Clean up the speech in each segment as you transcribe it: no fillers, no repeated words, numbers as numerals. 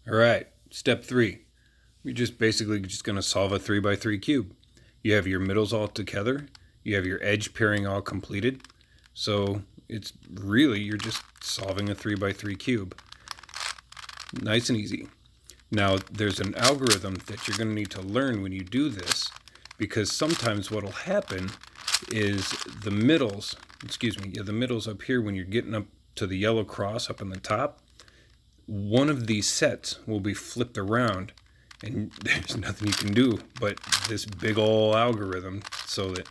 All right, step 3. You're just basically just going to solve a 3x3 cube. You have your middles all together. You have your edge pairing all completed. So it's really, you're just solving a 3x3 cube. Nice and easy. Now, there's an algorithm that you're going to need to learn when you do this, because sometimes what will happen is the middles up here when you're getting up to the yellow cross up on the top, one of these sets will be flipped around, and there's nothing you can do but this big ol' algorithm so that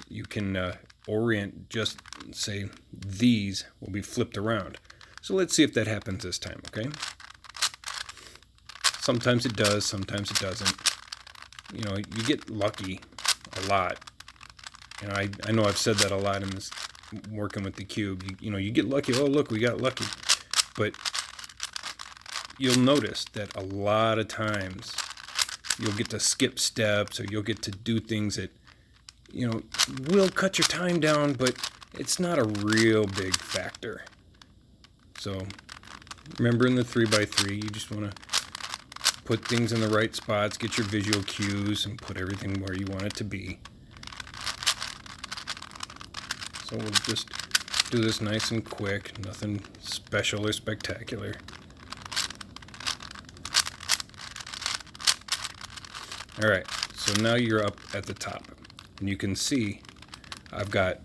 you can orient, just say these will be flipped around. So let's see if that happens this time, okay? Sometimes it does, sometimes it doesn't. You know, you get lucky a lot. You know, I know I've said that a lot in this working with the cube. You get lucky. Oh, look, we got lucky. But you'll notice that a lot of times you'll get to skip steps, or you'll get to do things that, will cut your time down, but it's not a real big factor. So remember, in the 3x3, you just want to put things in the right spots, get your visual cues, and put everything where you want it to be. So we'll just do this nice and quick, nothing special or spectacular. All right, so now you're up at the top, and you can see I've got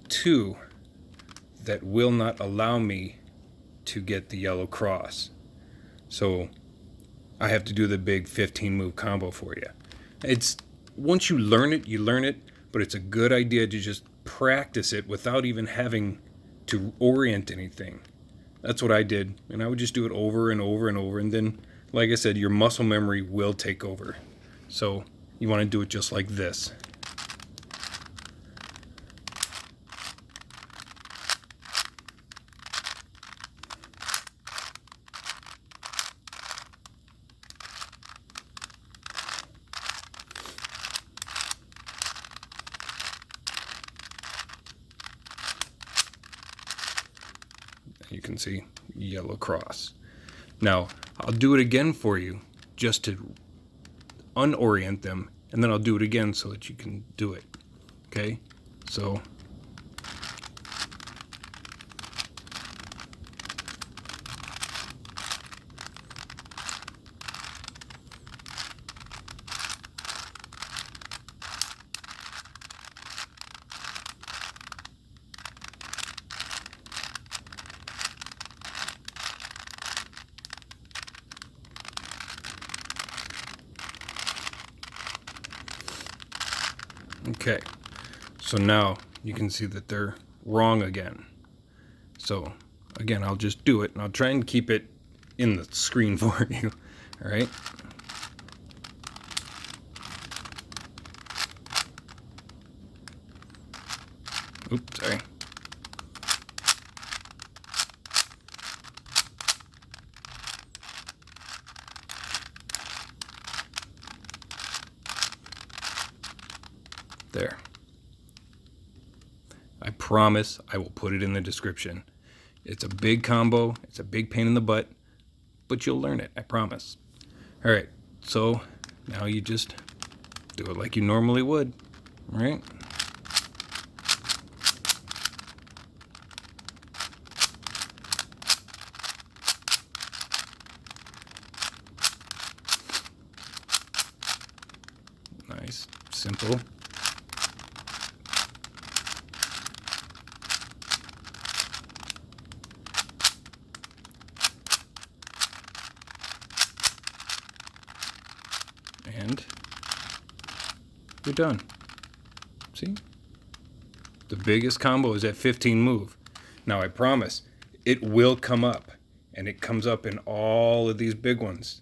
2 that will not allow me to get the yellow cross. So I have to do the big 15 move combo for you. It's once you learn it, but it's a good idea to just practice it without even having to orient anything. That's what I did, and I would just do it over and over and over, and then, like I said, your muscle memory will take over. So you want to do it just like this. You can see yellow cross. Now, I'll do it again for you just to unorient them, and then I'll do it again so that you can do it. Okay? So okay, so now you can see that they're wrong again. So again, I'll just do it, and I'll try and keep it in the screen for you. All right. Oops, sorry. There. I promise I will put it in the description. It's a big combo. It's a big pain in the butt, but you'll learn it. I promise. All right. So now you just do it like you normally would. All right. Nice. Simple. And you're done. See? The biggest combo is at 15 move. Now I promise it will come up, and it comes up in all of these big ones.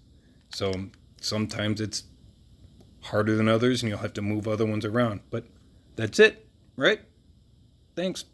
So sometimes it's harder than others, and you'll have to move other ones around. But that's it, right? Thanks.